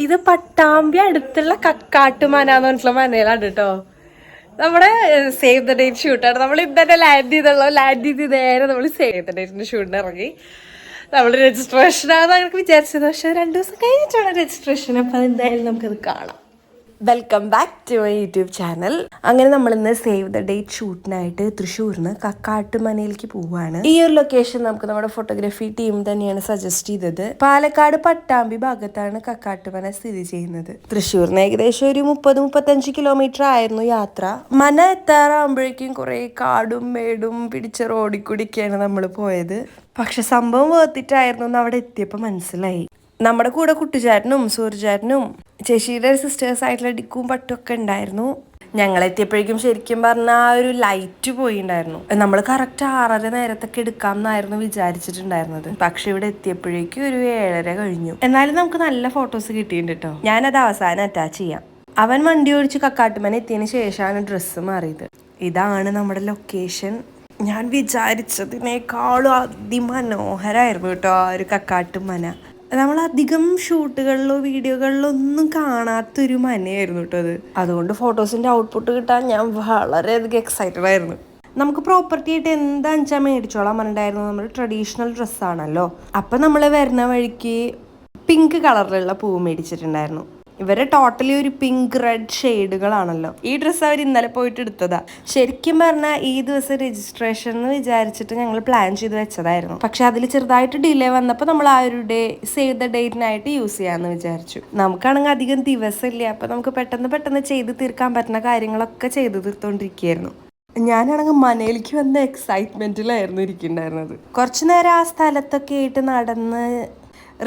ഇത് പട്ടാമ്പി അടുത്തുള്ള കക്കാട്ടുമന എന്ന് പറഞ്ഞിട്ടുള്ള മനയിലാണ് കേട്ടോ. നമ്മുടെ സേവ് ദ ഡേറ്റ് ഷൂട്ടാണ്. നമ്മൾ ഇന്നലെ ലാൻഡ് ചെയ്ത് നേരെ നമ്മൾ സേവ് ദ ഡേറ്റിന്റെ ഷൂട്ടിന് ഇറങ്ങി. നമ്മൾ രജിസ്ട്രേഷൻ ആണെന്ന് വിചാരിച്ചത്, പക്ഷെ 2 ദിവസം കഴിഞ്ഞിട്ടാണ് രജിസ്ട്രേഷൻ. അപ്പൊ എന്തായാലും നമുക്കത് കാണാം. Welcome back to my YouTube channel. അങ്ങനെ നമ്മളിന്ന് സേവ് ദ ഡേറ്റ് ഷൂട്ടിനായിട്ട് തൃശ്ശൂരിന്ന് കക്കാട്ടുമനയിലേക്ക് പോവുകയാണ്. ഈ ഒരു ലൊക്കേഷൻ നമുക്ക് നമ്മുടെ ഫോട്ടോഗ്രാഫി ടീം തന്നെയാണ് സജസ്റ്റ് ചെയ്തത്. പാലക്കാട് പട്ടാമ്പി ഭാഗത്താണ് കക്കാട്ടുമന സ്ഥിതി ചെയ്യുന്നത്. തൃശ്ശൂരിന് ഏകദേശം ഒരു 30-35 കിലോമീറ്റർ ആയിരുന്നു യാത്ര. മന എത്താറാകുമ്പോഴേക്കും കുറെ കാടും മേടും പിടിച്ച റോഡിൽ കൂടിയൊക്കെയാണ് നമ്മൾ പോയത്. പക്ഷെ സംഭവം വേർത്തിട്ടായിരുന്നു എന്ന് അവിടെ എത്തിയപ്പോൾ മനസ്സിലായി. നമ്മുടെ കൂടെ കുട്ടിച്ചാട്ടനും സൂര്യചാട്ടനും ചേച്ചിയുടെ സിസ്റ്റേഴ്സ് ആയിട്ടുള്ള ഡിക്കും പട്ടും ഒക്കെ ഉണ്ടായിരുന്നു. ഞങ്ങളെത്തിയപ്പോഴേക്കും ശരിക്കും പറഞ്ഞാൽ ആ ഒരു ലൈറ്റ് പോയിണ്ടായിരുന്നു. നമ്മൾ കറക്റ്റ് 6:30 നേരത്തൊക്കെ എടുക്കാം എന്നായിരുന്നു വിചാരിച്ചിട്ടുണ്ടായിരുന്നത്. പക്ഷെ ഇവിടെ എത്തിയപ്പോഴേക്കും ഒരു 7:30 കഴിഞ്ഞു. എന്നാലും നമുക്ക് നല്ല ഫോട്ടോസ് കിട്ടിയിട്ടുണ്ട് കേട്ടോ. ഞാനത് അവസാനം അറ്റാച്ച് ചെയ്യാം. അവൻ വണ്ടി ഓടിച്ച് കക്കാട്ടുമന എത്തിയതിന് ശേഷമാണ് ഡ്രസ്സ് മാറിയത്. ഇതാണ് നമ്മുടെ ലൊക്കേഷൻ. ഞാൻ വിചാരിച്ചതിനേക്കാളും അതിമനോഹരമായിരുന്നു കേട്ടോ ആ ഒരു കക്കാട്ടുമന. നമ്മൾ അധികം ഷൂട്ടുകളിലോ വീഡിയോകളിലോ ഒന്നും കാണാത്തൊരു മനയായിരുന്നു കേട്ടോ അത്. അതുകൊണ്ട് ഫോട്ടോസിൻ്റെ ഔട്ട്പുട്ട് കിട്ടാൻ ഞാൻ വളരെയധികം എക്സൈറ്റഡ് ആയിരുന്നു. നമുക്ക് പ്രോപ്പർട്ടി ആയിട്ട് എന്താണെന്ന് വെച്ചാൽ മേടിച്ചോളാൻ പറഞ്ഞിട്ടുണ്ടായിരുന്നു. നമ്മൾ ട്രഡീഷണൽ ഡ്രസ്സാണല്ലോ. അപ്പം നമ്മൾ വരുന്ന വഴിക്ക് പിങ്ക് കളറിലുള്ള പൂവ് മേടിച്ചിട്ടുണ്ടായിരുന്നു. ഇവരെ ടോട്ടലി ഒരു പിങ്ക് റെഡ് ഷെയ്ഡുകളാണല്ലോ. ഈ ഡ്രസ്സ് അവർ ഇന്നലെ പോയിട്ട് എടുത്തതാ. ശരിക്കും പറഞ്ഞാൽ ഈ ദിവസം രജിസ്ട്രേഷൻ എന്ന് വിചാരിച്ചിട്ട് ഞങ്ങൾ പ്ലാൻ ചെയ്ത് വെച്ചതായിരുന്നു. പക്ഷെ അതിൽ ചെറുതായിട്ട് ഡിലേ വന്നപ്പോൾ നമ്മൾ ആ ഒരു ഡേ സേവ് ദ ഡേറ്റിനായിട്ട് യൂസ് ചെയ്യാമെന്ന് വിചാരിച്ചു. നമുക്കാണെങ്കിൽ അധികം ദിവസമില്ല. അപ്പം നമുക്ക് പെട്ടെന്ന് ചെയ്ത് തീർക്കാൻ പറ്റുന്ന കാര്യങ്ങളൊക്കെ ചെയ്ത് തീർത്തോണ്ടിരിക്കുകയായിരുന്നു. ഞാനാണെങ്കിൽ മനയിലേക്ക് വന്ന എക്സൈറ്റ്മെന്റിലായിരുന്നു ഇരിക്കുന്നുണ്ടായിരുന്നത്. കുറച്ചു നേരം ആ സ്ഥലത്തൊക്കെ ആയിട്ട് നടന്ന്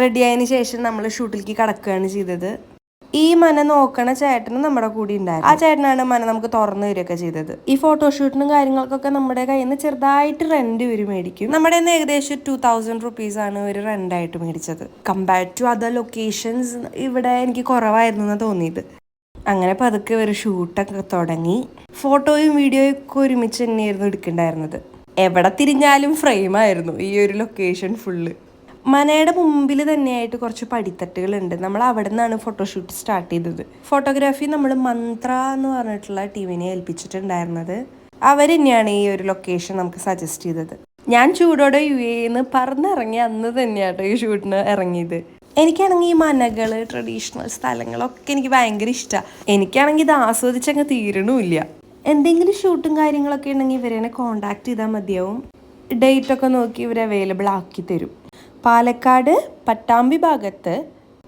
റെഡി ആയതിനു ശേഷം നമ്മൾ ഷൂട്ടിലേക്ക് കടക്കുകയാണ് ചെയ്തത്. ഈ മന നോക്കണ ചേട്ടനും നമ്മുടെ കൂടെ ഉണ്ടായിരുന്നു. ആ ചേട്ടനാണ് മന നമുക്ക് തുറന്നു തരികയൊക്കെ ചെയ്തത്. ഈ ഫോട്ടോഷൂട്ടിനും കാര്യങ്ങൾക്കൊക്കെ നമ്മുടെ കയ്യിൽ നിന്ന് ചെറുതായിട്ട് റെന്റ് ഇവർ മേടിക്കും. നമ്മുടെ കയ്യിൽ നിന്ന് ഏകദേശം 2000 rupees ആണ് ഇവർ റെന്റായിട്ട് മേടിച്ചത്. കമ്പയർഡ് ടു അതർ ലൊക്കേഷൻസ് ഇവിടെ എനിക്ക് കുറവായിരുന്നു എന്ന് തോന്നിയത്. അങ്ങനെ പതുക്കെ ഇവർ ഷൂട്ടൊക്കെ തുടങ്ങി. ഫോട്ടോയും വീഡിയോയും ഒക്കെ ഒരുമിച്ച് തന്നെയായിരുന്നു എടുക്കണ്ടായിരുന്നത്. എവിടെ തിരിഞ്ഞാലും ഫ്രെയിമായിരുന്നു ഈ ഒരു ലൊക്കേഷൻ ഫുള്ള്. മനയുടെ മുമ്പിൽ തന്നെയായിട്ട് കുറച്ച് പടിത്തട്ടുകളുണ്ട്. നമ്മൾ അവിടെ നിന്നാണ് ഫോട്ടോഷൂട്ട് സ്റ്റാർട്ട് ചെയ്തത്. ഫോട്ടോഗ്രാഫി നമ്മൾ മന്ത്ര എന്ന് പറഞ്ഞിട്ടുള്ള ടീമിനെ ഏൽപ്പിച്ചിട്ടുണ്ടായിരുന്നത്. അവർ തന്നെയാണ് ഈ ഒരു ലൊക്കേഷൻ നമുക്ക് സജസ്റ്റ് ചെയ്തത്. ഞാൻ ചൂടോടെ UAE പറന്നിറങ്ങി അന്ന് തന്നെയാട്ടോ ഈ ഷൂട്ടിന് ഇറങ്ങിയത്. എനിക്കാണെങ്കിൽ ഈ മനകൾ ട്രഡീഷണൽ സ്ഥലങ്ങളൊക്കെ എനിക്ക് ഭയങ്കര ഇഷ്ടമാണ്. എനിക്കാണെങ്കിൽ ഇത് ആസ്വദിച്ചങ്ങ് തീരണമില്ല. എന്തെങ്കിലും ഷൂട്ടും കാര്യങ്ങളൊക്കെ ഉണ്ടെങ്കിൽ ഇവരെ കോണ്ടാക്ട് ചെയ്താൽ മതിയാവും. ഡേറ്റൊക്കെ നോക്കി ഇവർ അവൈലബിൾ ആക്കി തരും. പാലക്കാട് പട്ടാമ്പി ഭാഗത്ത്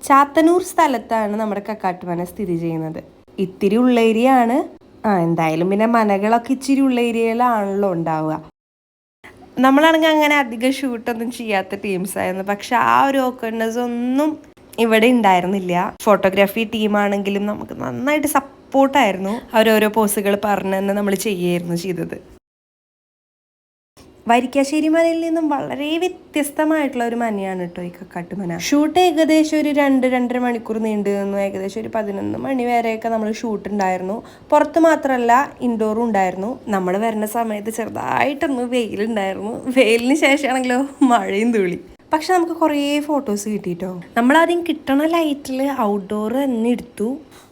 ചാത്തന്നൂർ സ്ഥലത്താണ് നമ്മുടെ കക്കാട്ടുമന സ്ഥിതി ചെയ്യുന്നത്. ഇത്തിരി ഉള്ള ഏരിയ ആണ്. എന്തായാലും പിന്നെ മനകളൊക്കെ ഇച്ചിരി ഉള്ള ഏരിയയിലാണല്ലോ ഉണ്ടാവുക. നമ്മളാണെങ്കിൽ അങ്ങനെ അധികം ഷൂട്ടൊന്നും ചെയ്യാത്ത ടീംസായിരുന്നു. പക്ഷെ ആ ഒരു ഓക്കർനെസ് ഒന്നും ഇവിടെ ഉണ്ടായിരുന്നില്ല. ഫോട്ടോഗ്രാഫി ടീമാണെങ്കിലും നമുക്ക് നന്നായിട്ട് സപ്പോർട്ടായിരുന്നു. അവരോരോ പോസുകൾ പറഞ്ഞു തന്നെ നമ്മൾ ചെയ്യുകയായിരുന്നു ചെയ്തത്. വരിക്കാശ്ശേരി മനയിൽ നിന്നും വളരെ വ്യത്യസ്തമായിട്ടുള്ള ഒരു മനയാണ് കേട്ടോ ഈ കക്കാട്ടുമന. ഷൂട്ട് ഏകദേശം ഒരു 2-2.5 മണിക്കൂർ നീണ്ടു നിന്നു. ഏകദേശം ഒരു 11 മണി വരെയൊക്കെ നമ്മൾ ഷൂട്ട് ഉണ്ടായിരുന്നു. പുറത്ത് മാത്രമല്ല ഇൻഡോറും ഉണ്ടായിരുന്നു. നമ്മൾ വരുന്ന സമയത്ത് ചെറുതായിട്ടൊന്ന് വെയിലുണ്ടായിരുന്നു. വെയിലിന് ശേഷമാണെങ്കിലോ മഴയും തുള്ളി. പക്ഷെ നമുക്ക് കുറേ ഫോട്ടോസ് കിട്ടിയിട്ടോ. നമ്മളാദ്യം കിട്ടണ ലൈറ്റിൽ ഔട്ട്ഡോർ തന്നെ എടുത്തു.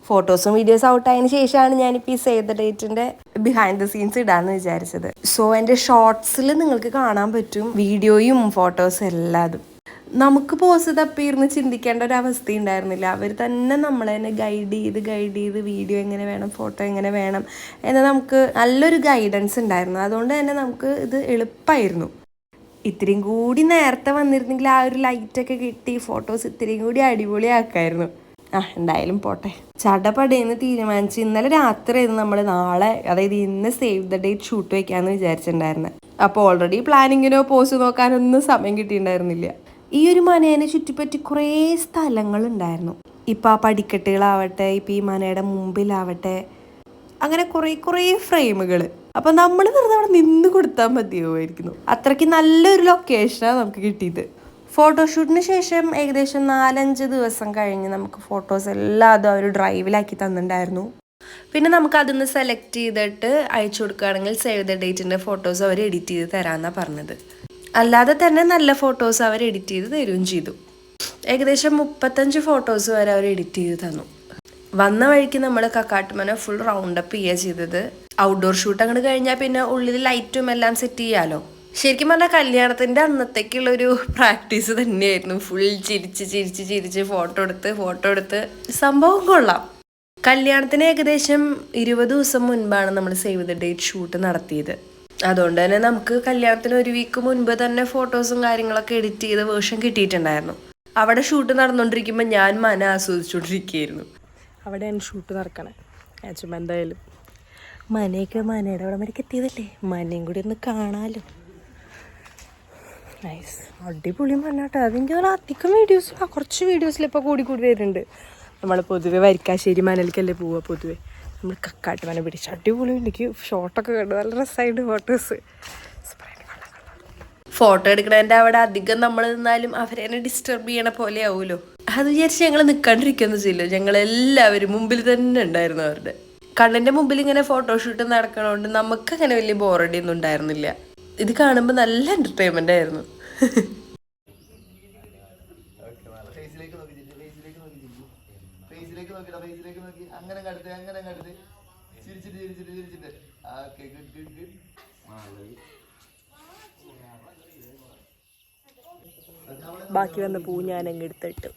ഫോട്ടോസും വീഡിയോസും ഔട്ടായതിനു ശേഷമാണ് ഞാനിപ്പോൾ ഈ സേവ് ദ ഡേറ്റിൻ്റെ ബിഹൈൻഡ് ദ സീൻസ് ഇടാമെന്ന് വിചാരിച്ചത്. സോ എൻ്റെ ഷോർട്സിൽ നിങ്ങൾക്ക് കാണാൻ പറ്റും വീഡിയോയും ഫോട്ടോസും എല്ലാതും. നമുക്ക് പോസ് തപ്പിയിരുന്ന് ചിന്തിക്കേണ്ട ഒരു അവസ്ഥ ഉണ്ടായിരുന്നില്ല. അവർ തന്നെ നമ്മളെ ഗൈഡ് ചെയ്ത് വീഡിയോ എങ്ങനെ വേണം, ഫോട്ടോ എങ്ങനെ വേണം എന്ന് നമുക്ക് നല്ലൊരു ഗൈഡൻസ് ഉണ്ടായിരുന്നു. അതുകൊണ്ട് തന്നെ നമുക്ക് ഇത് എളുപ്പമായിരുന്നു. ഇത്രയും കൂടി നേരത്തെ വന്നിരുന്നെങ്കിൽ ആ ഒരു ലൈറ്റൊക്കെ കിട്ടി ഫോട്ടോസ് ഇത്രയും കൂടി അടിപൊളിയാക്കായിരുന്നു. എന്തായാലും പോട്ടെ. ചടപടയെന്ന് തീരുമാനിച്ച് ഇന്നലെ രാത്രിയായിരുന്നു നമ്മൾ നാളെ, അതായത് ഇന്ന് സേവ് ദ ഡേറ്റ് ഷൂട്ട് വയ്ക്കാമെന്ന് വിചാരിച്ചിട്ടുണ്ടായിരുന്നത്. അപ്പോൾ ഓൾറെഡി പ്ലാനിങ്ങിനോ പോസ്റ്റ് നോക്കാനൊന്നും സമയം കിട്ടിയിട്ടുണ്ടായിരുന്നില്ല. ഈ ഒരു മനേനെ ചുറ്റിപ്പറ്റി കുറേ സ്ഥലങ്ങളുണ്ടായിരുന്നു. ഇപ്പം ആ പടിക്കെട്ടുകളാവട്ടെ, ഇപ്പം ഈ മനയുടെ മുമ്പിലാവട്ടെ, അങ്ങനെ കുറേ ഫ്രെയിമുകൾ. അപ്പം നമ്മൾ വെറുതെ അവിടെ നിന്ന് കൊടുത്താൽ മതിയാവുമായിരുന്നു. അത്രയ്ക്ക് നല്ലൊരു ലൊക്കേഷനാണ് നമുക്ക് കിട്ടിയത്. ഫോട്ടോഷൂട്ടിന് ശേഷം ഏകദേശം 4-5 ദിവസം കഴിഞ്ഞ് നമുക്ക് ഫോട്ടോസ് എല്ലാതും അവർ ഡ്രൈവിലാക്കി തന്നിട്ടുണ്ടായിരുന്നു. പിന്നെ നമുക്ക് അതൊന്ന് സെലക്ട് ചെയ്തിട്ട് അയച്ചു കൊടുക്കുകയാണെങ്കിൽ സേവ് ദ ഡേറ്റിൻ്റെ ഫോട്ടോസ് അവർ എഡിറ്റ് ചെയ്ത് തരാമെന്നാണ് പറഞ്ഞത്. അല്ലാതെ തന്നെ നല്ല ഫോട്ടോസ് അവർ എഡിറ്റ് ചെയ്ത് തരുകയും ചെയ്തു. ഏകദേശം 35 ഫോട്ടോസ് വരെ അവർ എഡിറ്റ് ചെയ്ത് തന്നു. വന്ന വഴിക്ക് നമ്മൾ കക്കാട്ടുമന ഫുൾ റൗണ്ട് അപ്പ് ചെയ്യുക ചെയ്തത്. ഔട്ട്ഡോർ ഷൂട്ട് അങ്ങോട്ട് കഴിഞ്ഞാൽ പിന്നെ ഉള്ളിൽ ലൈറ്റും എല്ലാം സെറ്റ് ചെയ്യാലോ. ശരിക്കും പറഞ്ഞാൽ കല്യാണത്തിൻ്റെ അന്നത്തേക്കുള്ളൊരു പ്രാക്ടീസ് തന്നെയായിരുന്നു. ഫുൾ ചിരിച്ച് ഫോട്ടോ എടുത്ത് സംഭവം കൊള്ളാം. കല്യാണത്തിന് ഏകദേശം 20 ദിവസം മുൻപാണ് നമ്മൾ സേവ് ദ ഡേറ്റ് ഷൂട്ട് നടത്തിയത്. അതുകൊണ്ട് തന്നെ നമുക്ക് കല്യാണത്തിന് 1 വീക്ക് മുൻപ് തന്നെ ഫോട്ടോസും കാര്യങ്ങളൊക്കെ എഡിറ്റ് ചെയ്ത വേർഷൻ കിട്ടിയിട്ടുണ്ടായിരുന്നു. അവിടെ ഷൂട്ട് നടന്നുകൊണ്ടിരിക്കുമ്പോൾ ഞാൻ മന ആസ്വദിച്ചുകൊണ്ടിരിക്കുകയായിരുന്നു. അവിടെയാണ് ഷൂട്ട് നടക്കണേ. ചുമ്മാ എന്തായാലും മനയുടെ അവിടെ വരയ്ക്ക് എത്തിയതല്ലേ, മനയും കൂടി ഒന്ന് കാണാമല്ലോ. നൈസ്, അടിപൊളി മനാട്ടോ. അതെനിക്ക് അധികം വീഡിയോസിലാണ്, കുറച്ച് വീഡിയോസിൽ ഇപ്പോൾ കൂടി വരുന്നുണ്ട്. നമ്മൾ പൊതുവെ വരിക്കാശ്ശേരി മനയിലേക്കല്ലേ പോവുക. പൊതുവെ നമ്മൾ കക്കാട്ടുമന പിടിച്ച് അടിപൊളി. എനിക്ക് ഷോട്ടൊക്കെ കണ്ടു, നല്ല രസമായിട്ട് ഫോട്ടോസ്. ഫോട്ടോ എടുക്കണതിൻ്റെ അവിടെ അധികം നമ്മൾ നിന്നാലും അവരെ ഡിസ്റ്റർബ് ചെയ്യണ പോലെ ആവുമല്ലോ. അത് വിചാരിച്ച് ഞങ്ങൾ നിൽക്കാണ്ടിരിക്കുകയൊന്നും ചെയ്യില്ല. ഞങ്ങളെല്ലാവരും മുമ്പിൽ തന്നെ ഉണ്ടായിരുന്നു. അവരുടെ കണ്ണിൻ്റെ മുമ്പിൽ ഇങ്ങനെ ഫോട്ടോഷൂട്ട് നടക്കണോണ്ട് നമുക്കങ്ങനെ വലിയ ബോറടി ഒന്നും ഉണ്ടായിരുന്നില്ല. ഇത് കാണുമ്പോൾ നല്ല എൻ്റർടൈൻമെൻ്റ് ആയിരുന്നു. ബാക്കി വന്ന പൂ ഞാൻ അങ്ങ് എടുത്തിട്ടു.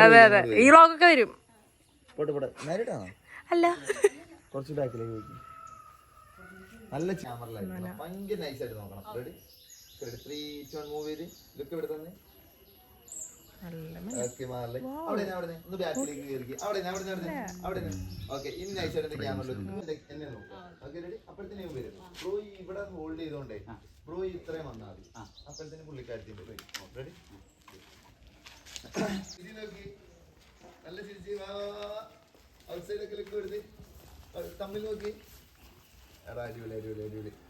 അതെ അതെ, ഈ വ്ളോഗൊക്കെ വരും. അല്ല കുറച്ച് ബാക്കിലേക്ക് നല്ല ഭയങ്കര നൈസായിട്ട് നോക്കണം. റെഡി 3 2 1 മൂവ് ചെയ്ത് ലുക്ക് ഇവിടെ തന്നെ. ഒന്ന് ബാക്കിലേക്ക് കയറി അവിടെ. ഓക്കെ, ഇനി നൈസായിട്ട് ക്യാമറ എന്നെ നോക്കാം. Okay ready. അപ്പോഴത്തേനും വരും ബ്രോ. ഇവിടെ ഹോൾഡ് ചെയ്തോണ്ടേ ബ്രോ ഇത്രയും വന്നാൽ മതി. അപ്പോഴത്തേനും പുള്ളിക്കാരത്തിൻ്റെ റെഡി. നോക്കി നല്ല ചിരിച്ച് ഔട്ട്സൈഡൊക്കെ ലുക്ക് എടുത്ത് തമ്മിൽ നോക്കി. അടിപൊളി.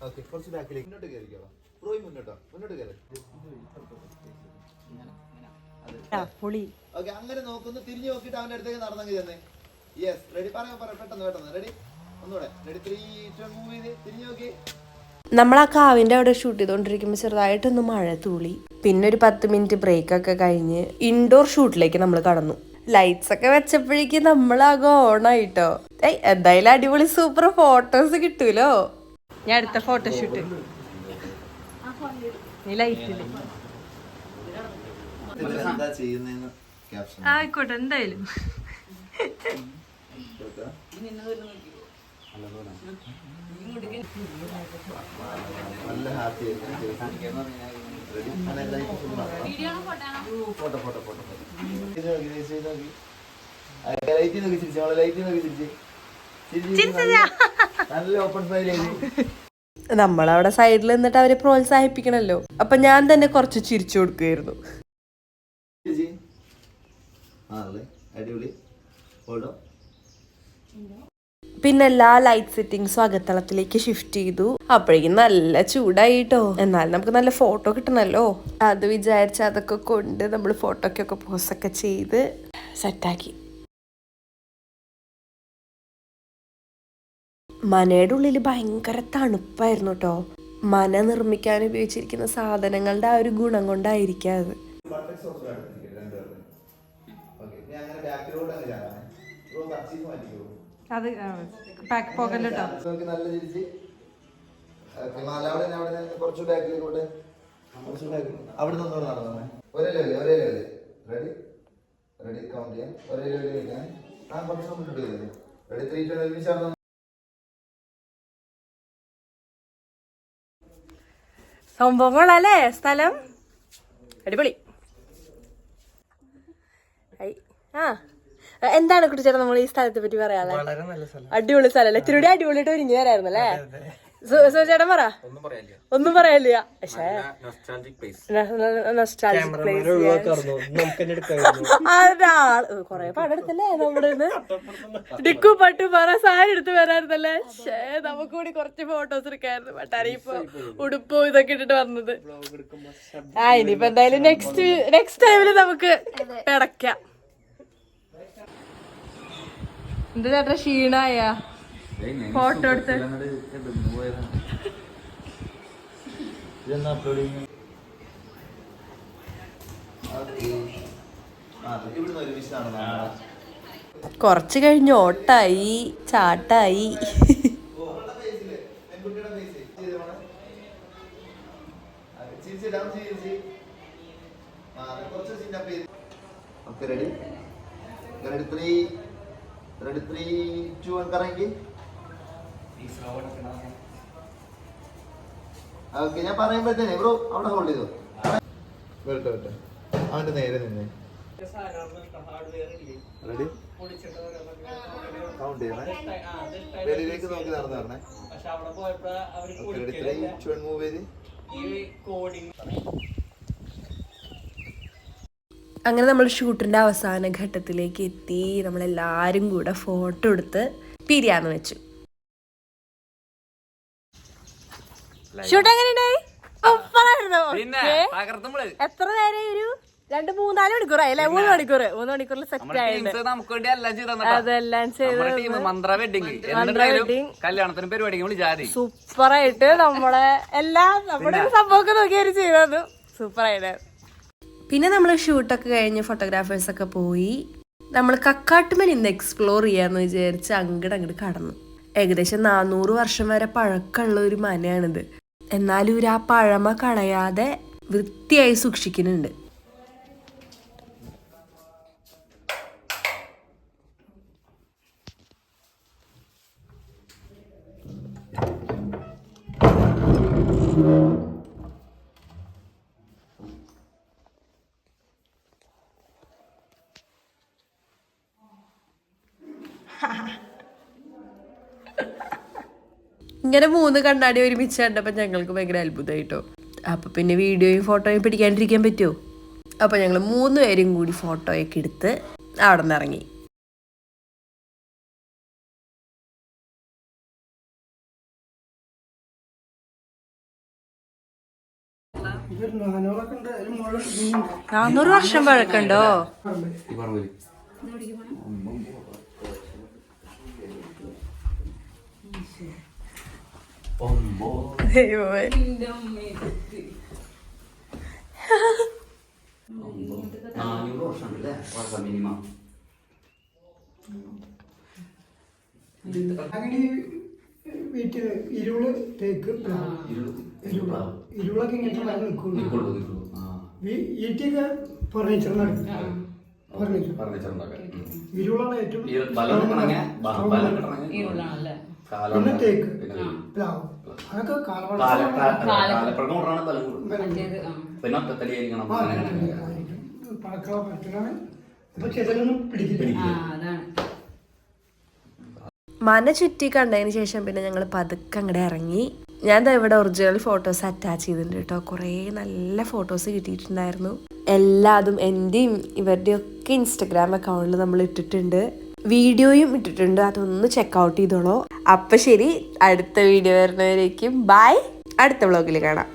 ഓക്കെ, കുറച്ച് ബാക്കിലേക്ക് മുന്നോട്ട് കയറിക്കോളാം. ബ്രോയി മുന്നോട്ട് കയറി. ഓക്കെ, അങ്ങനെ നോക്കുന്നു. തിരിഞ്ഞു നോക്കിയിട്ട് അവന്റെ അടുത്തേക്ക് നടന്നെങ്കിൽ തന്നെ. Yes, ready. പറയാം പെട്ടെന്ന്. റെഡി, ഒന്നുകൂടെ. റെഡി 3 2 1 മൂവ് ചെയ്ത് തിരിഞ്ഞു നോക്കി. നമ്മൾ ആ കാവിന്റെ അവിടെ ഷൂട്ട് ചെയ്തോണ്ടിരിക്കുമ്പോൾ ചെറുതായിട്ടൊന്ന് മഴ തൂളി. പിന്നെ ഒരു 10 മിനിറ്റ് ബ്രേക്ക് ഒക്കെ കഴിഞ്ഞ് ഇൻഡോർ ഷൂട്ടിലേക്ക് നമ്മൾ കടന്നു. ലൈറ്റ്സ് ഒക്കെ വെച്ചപ്പോഴേക്ക് നമ്മളാകെ ഓണായിട്ടോ. എന്തായാലും അടിപൊളി സൂപ്പർ ഫോട്ടോസ് കിട്ടൂലോ. ഞാൻ അടുത്ത ഫോട്ടോഷൂട്ട് ആയിക്കോട്ടെ എന്തായാലും. നല്ല ഹാപ്പി നമ്മളവിടെ സൈഡിൽ നിന്നിട്ട് അവരെ പ്രോത്സാഹിപ്പിക്കണല്ലോ. അപ്പൊ ഞാൻ തന്നെ കുറച്ച് ചിരിച്ചു കൊടുക്കുകയായിരുന്നു. പിന്നെ എല്ലാ ലൈറ്റ് സെറ്റിങ്സും അകത്തളത്തിലേക്ക് ഷിഫ്റ്റ് ചെയ്തു. അപ്പോഴേക്കും നല്ല ചൂടായിട്ടോ. എന്നാലും നമുക്ക് നല്ല ഫോട്ടോ കിട്ടണല്ലോ. അത് വിചാരിച്ച് അതൊക്കെ കൊണ്ട് നമ്മൾ ഫോട്ടോക്കൊക്കെ പോസ്റ്റൊക്കെ ചെയ്ത് സെറ്റാക്കി. മനയുടെ ഉള്ളിൽ ഭയങ്കര തണുപ്പായിരുന്നു കേട്ടോ. മന നിർമ്മിക്കാൻ ഉപയോഗിച്ചിരിക്കുന്ന സാധനങ്ങളുടെ ആ ഒരു ഗുണം കൊണ്ടായിരിക്കാം അത്. അത് പാക്ക് പോക്കല്ലോ. കുറച്ച് ബാക്കിലേക്ക് അവിടെ നിന്നോട് നടന്നേ. ഒരേ ലെവല് റെഡി കൗണ്ട് ചെയ്യാൻ. ഒരേ ലെവലിൽ കുറച്ച് മുന്നോട്ട് ചെയ്തു. റെഡി 3 2 1 സംഭവങ്ങളല്ലേ സ്ഥലം. അടിപൊളി. എന്താണ് കുട്ടിച്ചേട്ടാ നമ്മൾ ഈ സ്ഥലത്തെ പറ്റി പറയാനുള്ളത്? അടിപൊളി സ്ഥലല്ലേ. ഇത്തിരി അടിപൊളിയായിട്ട് ഒരുങ്ങി വരായിരുന്നു അല്ലേ? ചേട്ടൻ പറ. ഒന്നും പറയാനില്ല. പക്ഷേ കൊറേ പടെടുത്തല്ലേ നമ്മുടെ ഡിക്കു പട്ടു പറ സാരി എടുത്ത് വരായിരുന്നല്ലേ. നമുക്ക് കൂടി കുറച്ച് ഫോട്ടോസ് എടുക്കായിരുന്നു. പട്ടാരി ഇപ്പൊ ഉടുപ്പും ഇതൊക്കെ ഇട്ടിട്ട് വന്നത്. ഇനിയിപ്പോ എന്തായാലും നെക്സ്റ്റ് ടൈമില് നമുക്ക് പിടയ്ക്കാം. എന്താ ചേട്ടാ ക്ഷീണായ? ഫോട്ടോ എടുത്ത് കുറച്ച് കഴിഞ്ഞ് ഓട്ടായി ചാട്ടായി. ഞാൻ പറയുമ്പോഴത്തേനെ ബ്രോ അവിടെ ഹോൾഡ് ചെയ്തോ. വരട്ടെ വരട്ടെ, അവന്റെ നേരെ നിന്നെ റെഡി കൗണ്ട് ചെയ്യണേ. വെളിയിലേക്ക് നോക്കി നടന്നു തരണേ. മൂവ് ചെയ്ത് അങ്ങനെ നമ്മൾ ഷൂട്ടിന്റെ അവസാന ഘട്ടത്തിലേക്ക് എത്തി. നമ്മളെല്ലാരും കൂടെ ഫോട്ടോ എടുത്ത് പിരിയാന്ന് വെച്ചു. ഷൂട്ട് എങ്ങനെയുണ്ടായി? എത്ര നേരം? ഒരു 2-3-4 മണിക്കൂറായി അല്ലെ? 3 മണിക്കൂറിൽ സെറ്റ് ആയിട്ട് അതെല്ലാം കല്യാണത്തിന് പരിപാടി സൂപ്പറായിട്ട് നമ്മുടെ നമ്മുടെ സംഭവമൊക്കെ നോക്കിയാൽ ചെയ്തത് സൂപ്പറായിട്ട്. പിന്നെ നമ്മൾ ഷൂട്ടൊക്കെ കഴിഞ്ഞ് ഫോട്ടോഗ്രാഫേഴ്സൊക്കെ പോയി നമ്മൾ കക്കാട്ടുമൻ ഇന്ന് എക്സ്പ്ലോർ ചെയ്യാന്ന് വിചാരിച്ച് അങ്ങോട്ട് കടന്നു. ഏകദേശം 400 വർഷം വരെ പഴക്കമുള്ള ഒരു മനയാണിത്. എന്നാലും ഒരു ആ പഴമ കളയാതെ വൃത്തിയായി സൂക്ഷിക്കുന്നുണ്ട്. ഇങ്ങനെ 3 കണ്ണാടി ഒരുമിച്ച് കണ്ടപ്പോൾ ഞങ്ങൾക്ക് ഭയങ്കര അത്ഭുതമായിട്ടോ. അപ്പോൾ പിന്നെ വീഡിയോയും ഫോട്ടോയും പിടിക്കാണ്ടിരിക്കാൻ പറ്റുമോ? അപ്പോൾ ഞങ്ങൾ 3 പേരും കൂടി ഫോട്ടോയൊക്കെ എടുത്ത് അവിടെ നിന്ന് ഇറങ്ങി. « 400 വർഷം പഴക്കമുണ്ടോ? ദൈവമേ, 400 വർഷമുണ്ടല്ലേ മിനിമം. വീട്ടില് ഇരുള് തേക്ക് ഇരുളൊക്കെ ഇങ്ങനത്തെ മരം നിൽക്കുള്ളൂ. ഈട്ടിയൊക്കെ ഫർണിച്ചറിനാണ്. ഇരുളാണ് ഏറ്റവും. പിന്നെ തേക്ക് പ്ലാവ് അതൊക്കെ പഴക്കള പറ്റലാണ്. അപ്പൊ ചെതലൊന്നും പിടിക്കില്ല. മന ചുറ്റി കണ്ടതിന് ശേഷം പിന്നെ ഞങ്ങൾ പതുക്കെ അങ്ങോട്ട് ഇറങ്ങി. ഞാൻ ഇവിടെ ഒറിജിനൽ ഫോട്ടോസ് അറ്റാച്ച് ചെയ്തിട്ടുണ്ട് കേട്ടോ. കുറേ നല്ല ഫോട്ടോസ് കിട്ടിയിട്ടുണ്ടായിരുന്നു. എല്ലാതും എൻ്റെയും ഇവരുടെയും ഒക്കെ ഇൻസ്റ്റഗ്രാം അക്കൗണ്ടിൽ നമ്മൾ ഇട്ടിട്ടുണ്ട്. വീഡിയോയും ഇട്ടിട്ടുണ്ട്. അതൊന്ന് ചെക്കൗട്ട് ചെയ്തോളൂ. അപ്പം ശരി, അടുത്ത വീഡിയോ വരുന്നവരേക്കും ബൈ. അടുത്ത വ്ളോഗിൽ കാണാം.